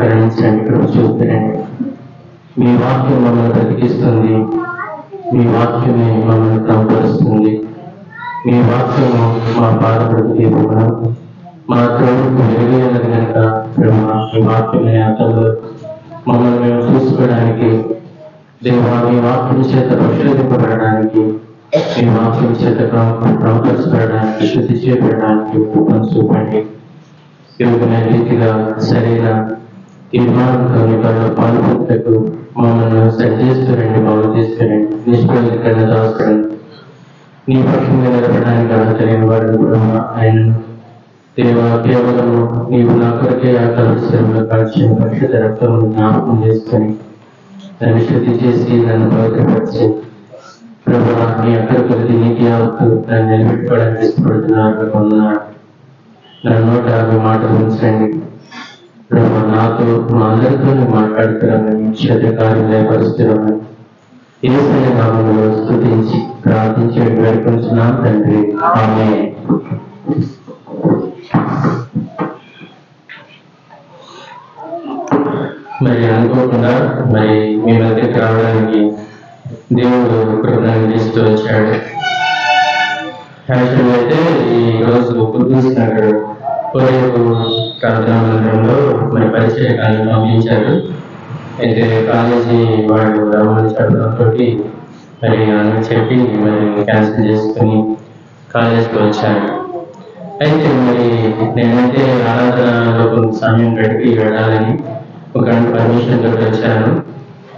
కరుణించండి, కృప చూపినండి. మీ వాక్యం మమ్మల్ని బ్రతికిస్తుంది, మీ వాక్యమే మమ్మల్ని క్రమపరుస్తుంది. మీ వాక్యము మా పాదపడి దీపమున మా తోడుకు వెలుగైనది కనుక మీ వాక్యం యాత్రలో మమ్మల్ని మేము చూసుకోవడానికి, దేవా మీ వాక్యం చేత పరిశోధింపబడడానికి, మీ వాక్యం చేత క్రమపరచబడడానికి, శుద్ధి చేయబడడానికి కృపను చూపండి. యోగమైన రీతిగా సరైన తీర్మానంతో మీ పనులు పాల్గొనటకు మమ్మల్ని సరిచేస్తురండి, బాగు తీసుకురండి, నిష్ప్రయోజకరణ దాచుకోండి. నీ పక్షంగా నిలబడడానికి అర్హతలేని వారిని కూడా ఆయన దేవా కేవలము నీవు నా కొరకే ఆ కలుషంలో కాల్చిన పరిశుద్ధ రక్తము జ్ఞాపకం చేసుకొని నన్ను శుద్ధి చేసి నన్ను పవిత్రపరిచి ప్రభువా నీ అక్కడ కొద్ది నీటి యావత్తు నన్ను నిలబెట్టుకోవడానికి ఇష్టపడుతున్నారు పొందున్నారు. నా నోట మీ మాటలు ఉంచండి ప్రభు, నాతో మా అందరితో మాట్లాడుతున్నామని క్షేత్రకార్యం లేపరుస్తున్నామని యేసయ్య నామములో స్తుతించి ప్రార్థించి వేడుకొంచున్నాం తండ్రి, ఆమేన్. మరి అనుకోకుండా మీ మధ్యకి రావడానికి దేవుడు కృపణిస్తూ వచ్చాడు. యాక్చువల్గా అయితే ఈ రోజు కుర్దూస్ నగర్ కోరేపు ప్రార్థనా మందిరంలో పరిచయకాలను పంపించారు. అయితే కాలేజీ వాళ్ళు రమ్మని చెప్పడంతో అని చెప్పి క్యాన్సిల్ చేసుకుని కాలేజీకి వచ్చాను. అయితే నేనైతే ఆరాధనలో కొంత సమయం గడిపి వెళ్ళాలని ఒక గంట పర్మిషన్ తోటి వచ్చాను.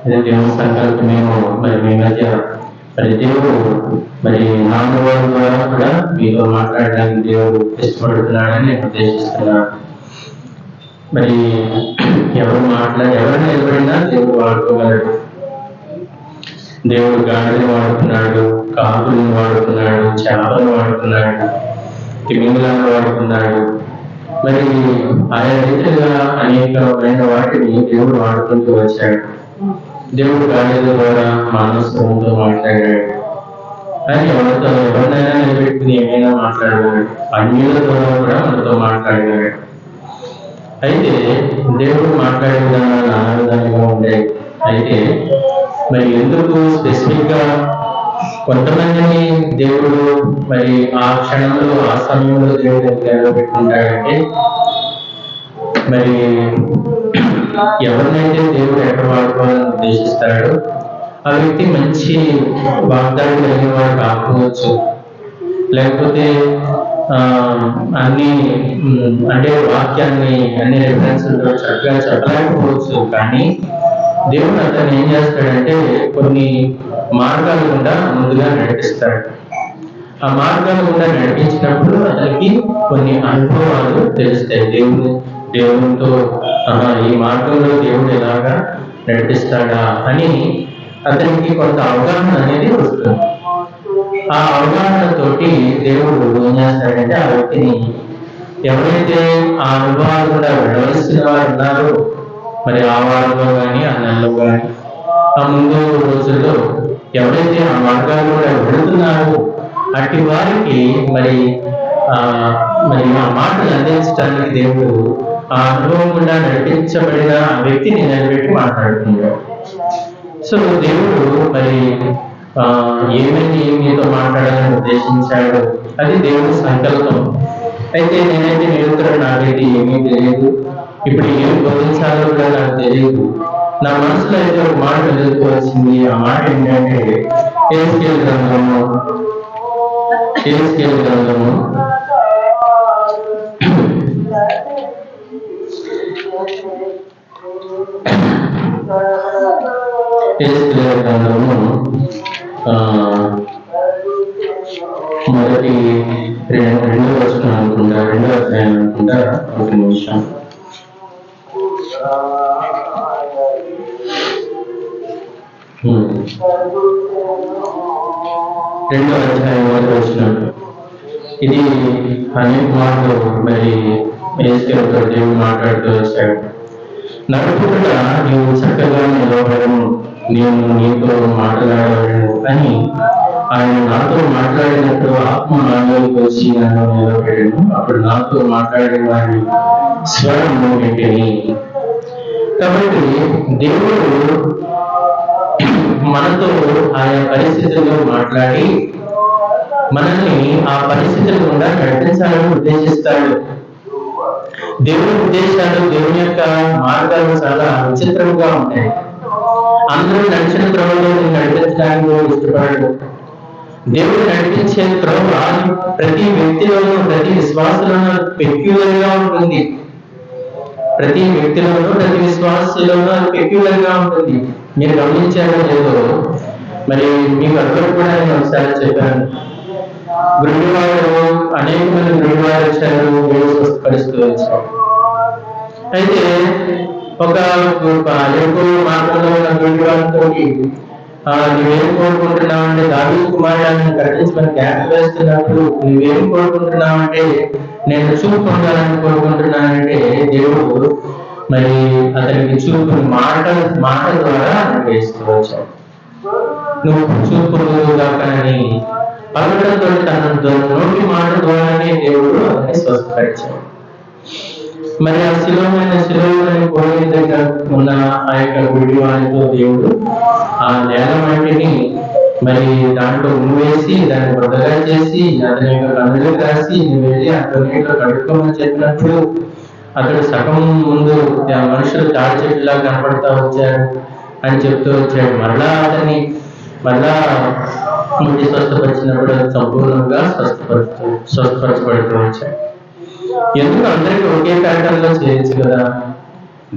అదే దేవుని సంకల్పమేమో మీ మధ్య దేవుడు నా అనుభవం ద్వారా కూడా మీతో మాట్లాడడానికి దేవుడు ఇష్టపడుతున్నాడని నేను ఉద్దేశిస్తున్నాను. ఎవరైనా నిలబడినా దేవుడు వాడుకోగలడు. దేవుడు గాడిని వాడుతున్నాడు, కాకులను వాడుతున్నాడు, చేపలను వాడుతున్నాడు, తిమింగలను వాడుతున్నాడు. ఆయన రీతిగా అనేకమైన వాటిని దేవుడు వాడుకుంటూ వచ్చాడు. దేవుడు గాడిల ద్వారా మానవత్వంతో మాట్లాడాడు. కానీ ఎవరినైనా నిలబెట్టుకుని ఏమైనా మాట్లాడగలడు. అన్యుల ద్వారా కూడా మనతో మాట్లాడగలడు. అయితే దేవుడు మాట్లాడే విధానాలు నానా విధాలుగా ఉండేవి. అయితే ఎందుకు స్పెసిఫిక్ గా కొంతమందిని దేవుడు ఆ క్షణంలో ఆ సమయంలో దేవుడు నిలబెట్టుకుంటాడంటే ఎవరినైతే దేవుడు ఎక్కడ వాడుకోవాలని ఉద్దేశిస్తాడో ఆ వ్యక్తి మంచి వాగ్దానం కలిగిన వాడు కాకపోవచ్చు, లేకపోతే అంటే వాక్యాన్ని అన్ని రెఫరెన్స్లతో చక్కగా చెప్పలేకపోవచ్చు. కానీ దేవుడు అతను ఏం చేస్తాడంటే కొన్ని మార్గాల గుండా ముందుగా నడిపిస్తాడు. ఆ మార్గాల గుండా నడిపించినప్పుడు అతనికి కొన్ని అనుభవాలు తెలుస్తాయి. దేవునితో ఈ మార్గంలో దేవుడు ఎలాగా నడిపిస్తాడా అని అతనికి కొంత అవగాహన అనేది వస్తుంది. ఆ అవగాహనతోటి దేవుడు ఏం చేస్తాడంటే ఆ వ్యక్తిని ఎవరైతే ఆ అనుభవాలు కూడా వెళ్ళవలసిన వారు ఉన్నారో ఆ వారంలో కానీ ఆ నెలలో కానీ ఆ ముందు రోజుల్లో ఎవరైతే ఆ మార్గాలు కూడా వెళుతున్నారో అట్టి వారికి ఆ మాటలు అందించడానికి దేవుడు ఆ అనుభవం కూడా నడిపించబడిన ఆ వ్యక్తిని నిలబెట్టి మాట్లాడుతున్నాడు. సో దేవుడు ఏమని మీతో మాట్లాడాలని ఉద్దేశించాడు, అది దేవుడి సంకల్పం. అయితే నేనైతే నిరంతరం నాకైతే ఏమీ తెలియదు, ఇప్పుడు ఏం బోధించాలో కూడా నాకు తెలియదు. నా మనసులో అయితే ఒక మాట ఎదుర్కొ వచ్చింది. ఆ మాట ఏంటంటే ఏస్కేల్ గ్రంథము ఏస్కేల్ గ్రంథము 2వ వచనం అనుకుంటా, 2వ అధ్యాయం అనుకుంటా. ఒక నిమిషం. రెండవ అధ్యాయం 1వ వచనం. ఇది అనేక మాటలు ఏస్కేలుతో దేవుడు మాట్లాడుతూ వచ్చాడు. నడుపుట నీవు చక్కగా నిలవడము, నేను నీతో మాట్లాడవలను అని ఆయన నాతో మాట్లాడినప్పుడు ఆత్మ నాలోకి వచ్చి నన్ను నిలబెట్టను. అప్పుడు నాతో మాట్లాడే వారి స్వరము వింటిని. కాబట్టి దేవుడు మనతో ఆయా పరిస్థితుల్లో మాట్లాడి మనల్ని ఆ పరిస్థితుల గుండా నడిపించాలని ఉద్దేశిస్తాడు. దేవుని ఉద్దేశాలు, దేవుని యొక్క మార్గాలు చాలా విచిత్రంగా ఉంటాయి. అందరూ నడిచిన త్రోవలో నడిపించడానికి ఇష్టపడడు. దేవుడు నడిపించే త్రోవ ప్రతి వ్యక్తిలోనూ, ప్రతి విశ్వాసంలోనూ పెక్యులర్ గా ఉంటుంది. ప్రతి వ్యక్తిలోనూ, ప్రతి విశ్వాసంలోనూ అది పెక్యులర్ గా ఉంటుంది. మీరు గమనించారో లేదో, మరి మీకు అందరూ కూడా నేను ఒకసారి చెప్పాను. గురువారు అనేక మంది గురువారు వచ్చారు, స్వస్థపరుస్తూ వచ్చారు. అయితే ఒక ఎక్కువ మార్గంలో ఉన్న గురువారితో నువ్వేం కోరుకుంటున్నావు అంటే, దావీదు కుమారుడు ప్రకటించమని కేక వేస్తున్నప్పుడు నువ్వేం కోరుకుంటున్నావు అంటే, నేను చూపు పొందాలని కోరుకుంటున్నానంటే దేవుడు మరి అతనికి చూపు మాట ద్వారా వేస్తూ వచ్చాడు. నువ్వు చూపు పొందుగాకని పలకడంతో తన నోటి మాట ద్వారానే దేవుడు అతన్ని స్వస్థపరిచాడు. మరి ఆ శిలువని కోడి దగ్గర ఉన్న ఆ యొక్క గుడి వారితో దేవుడు ఆ నేల మట్టిని మరి దాంట్లో వేసి దాన్ని బొద్దగా చేసి అతని యొక్క కన్నులు రాసి వెళ్ళి అతనిలో కడుక్కోమని చెప్పినప్పుడు అతడు సగం ముందు మనుషులు తాడి చెట్టులా కనపడతా వచ్చారు అని చెప్తూ వచ్చాడు. మళ్ళా ముందు స్వస్థపరిచినప్పుడు సంపూర్ణంగా స్వస్థపరచబడుతూ వచ్చాడు. ఎందుకు అందరికీ ఒకే ప్యాటర్న్లో చేయొచ్చు కదా?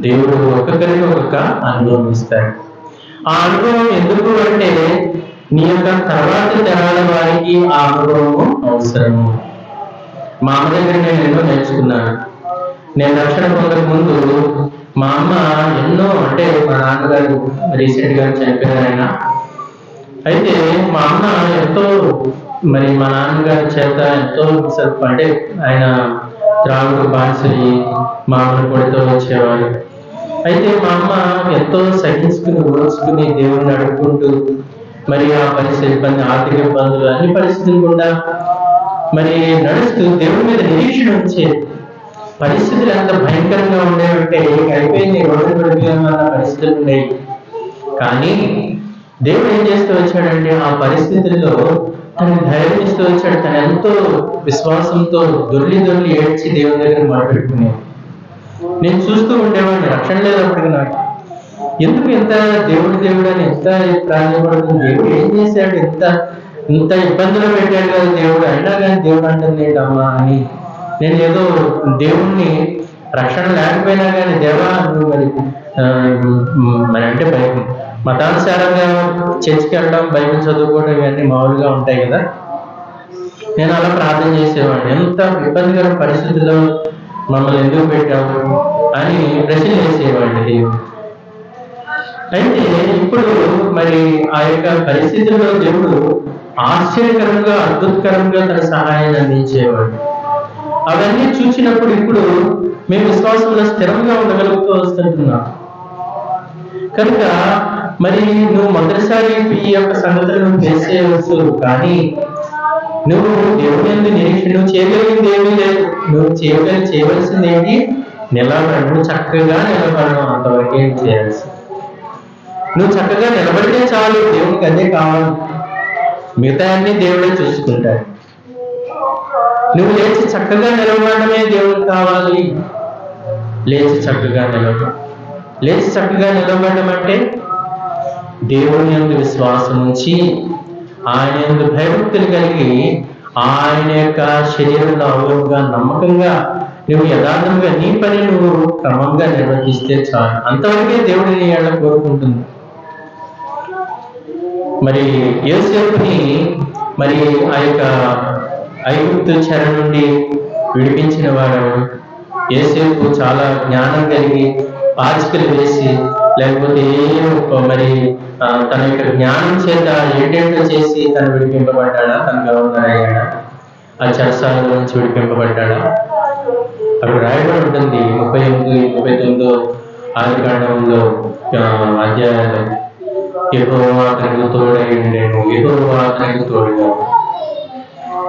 దేవుడు ఒక్కొక్కరికి ఒక్కొక్క అనుభవం ఇస్తాడు. ఆ అనుభవం ఎందుకు అంటే నీ యొక్క తర్వాత తరాల వారికి ఆ అనుభవము అవసరము. మా అమ్మ దగ్గర నేను ఎన్నో నేర్చుకున్నాను. నేను రక్షణ పొందక ముందు మా అమ్మ ఎన్నో, అంటే మా నాన్నగారు రీసెంట్ గా చనిపోయారు ఆయన. అయితే మా అమ్మ ఎంతో మరి మా నాన్నగారి చేత ఎంతో అంటే ఆయన త్రాగుడు బానిసలి మా అమ్మను కొడుతూ వచ్చేవాడు. అయితే మా అమ్మ ఎంతో సహించుకుని ఓర్చుకుని దేవుడిని అడుక్కుంటూ మరి ఆ పరిస్థితి ఆర్థిక ఇబ్బందులు అన్ని పరిస్థితులు కూడా మరి నడుస్తూ దేవుడి మీద నిరీక్షణ వచ్చేది. పరిస్థితులు ఎంత భయంకరంగా ఉండేవంటే అయిపోయింది, రోడ్డు పడిపోయామన్న పరిస్థితులు ఉండేవి. కానీ దేవుడు ఏం చేస్తూ వచ్చాడంటే ఆ పరిస్థితుల్లో తనకు ధైర్యం ఇస్తూ వచ్చాడు. తను ఎంతో విశ్వాసంతో దొర్లి ఏడ్చి దేవుని దగ్గర మాట్లాడుకునేది. నేను చూస్తూ ఉండేవాడిని. రక్షణ లేదు అప్పటికి నాకు. ఎందుకు ఎంత దేవుడు అని ఎంత ప్రాధాన్యపడుతుంది? దేవుడు ఏం చేశాడు? ఇంత ఇబ్బందులు పెట్టాడు కదా దేవుడు, అయినా కానీ దేవుడు అంటుంది ఏంటమ్మా అని నేను ఏదో దేవుణ్ణి రక్షణ లేకపోయినా కానీ దేవా నువ్వు మరి అంటే మతానుసారంగా చర్చికి వెళ్ళడం, బైబిల్ చదువుకోవడం ఇవన్నీ మామూలుగా ఉంటాయి కదా. నేను అలా ప్రార్థన చేసేవాడిని. ఎంత ఇబ్బందికర పరిస్థితుల్లో మమ్మల్ని ఎందుకు పెట్టాము అని ప్రశ్న చేసేవాడిని దేవుడు. అయితే ఇప్పుడు మరి ఆ యొక్క పరిస్థితుల్లో దేవుడు ఆశ్చర్యకరంగా, అద్భుతకరంగా తన సహాయాన్ని అందించేవాడు. అవన్నీ చూసినప్పుడు ఇప్పుడు మేము విశ్వాసంలో స్థిరంగా ఉండగలుగుతూ వస్తుంటున్నాం. కనుక మరి నువ్వు మొదటిసారి ఈ యొక్క సంగతులను ఫేస్ చేయవచ్చు, కానీ నువ్వు దేవుని యందు నిరీక్షణ, నువ్వు చేయగలిగింది ఏమీ లేదు. నువ్వు చేయవలసింది ఏంటి? నిలబడడం. నువ్వు చక్కగా నిలబడడం, అంతవరకు ఏం చేయాల్సి. నువ్వు చక్కగా నిలబడితే చాలు, దేవునికి అదే కావాలి. మిగతా అన్ని దేవుడే చూసుకుంటాడు. నువ్వు లేచి చక్కగా నిలబడమే దేవుడికి కావాలి. లేచి చక్కగా నిలబడడం అంటే దేవుని యందు విశ్వాసం ఉంచి ఆయన యందు భయభక్తులు కలిగి ఆయన యొక్క శరీరంలో అవయవంగా నమ్మకంగా నువ్వు యథార్థంగా నీ పని నువ్వు క్రమంగా నిర్వర్తిస్తే చాలు. అంతవరకే దేవుడు నీ ఏళ్ళ కోరుకుంటుంది. మరి యోసేపుని మరి ఆ యొక్క ఐగుప్తు చెర నుండి విడిపించిన వాడు యోసేపు చాలా జ్ఞానం కలిగి పాచికలు వేసి, లేకపోతే మరి తన యొక్క జ్ఞానం చేత ఏంటేంటో చేసి తను విడిపింపబడ్డాడా? తను గవర్నర్ అయ్యాడా? ఆ చెరసాల నుంచి విడిపింపబడ్డాడా? అక్కడ రాయబడి ఉంటుంది 38-39 ఆదికాండంలో అధ్యాయాలు. యెహోవా అతనికి తోడై ఉండెను, యెహోవా అతనికి తోడుగా.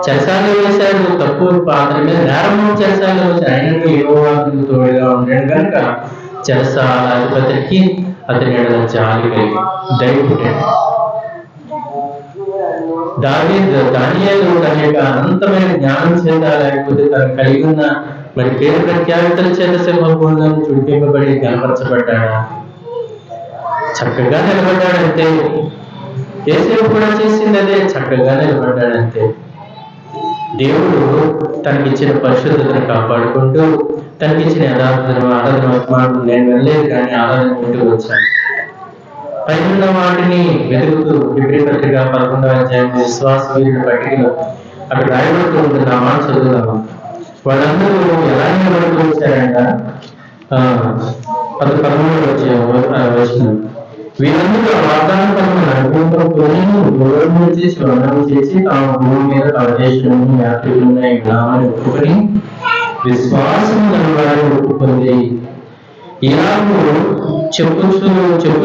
చెరసాలలో వేశాడు, తప్పు అతని మీద నేరం చెరసాలలో వచ్చి ఆయనకు యెహోవా అతనికి తోడుగా ఉండేను కనుక చెరసాల అధిపతికి అతని ఎడల జాలి కలిగి దయపుట్టాడు. దానియేలు తన యొక్క అనంతమైన జ్ఞానం చేత లేకపోతే తను కలిగి ఉన్న మరి పేరు ప్రఖ్యాతుల చేత సింహభూమిలో చుడిపింపబడి కనపరచబడ్డాడా? చక్కగా నిలబడ్డాడంతే. యేసేపు కూడా చేసింది అదే, చక్కగా నిలబడ్డాడంతే. దేవుడు తనకిచ్చిన పరిశుద్ధతను కాపాడుకుంటూ తనకిచ్చిన ఆరాధన నేను వెళ్ళలేదు కానీ ఆరాధన వింటూ వచ్చాను. పైన వాటిని వెతుకుతూ హెబ్రీ పత్రిక 11వ అధ్యాయం విశ్వాస వీరుల పట్టికలో అక్కడ రాయబడుతూ ఉంటుంది. ఆ మాట చదువుదాము. వాళ్ళందరూ ఎలా నిలబడుతూ వచ్చారంట? 13వ అధ్యాయం వీరందరూ ఆ వాగ్దాన పనులను నడుపుకుంటూ చేసి వర్ణం చేసి తాము భూమి మీద పరదేశంలో యాత్రికులున్న ఈ గ్రామాన్ని ఒప్పుకొని విశ్వాసం వారిని ఒప్పుకుంది. ఇలాగూ చెప్పు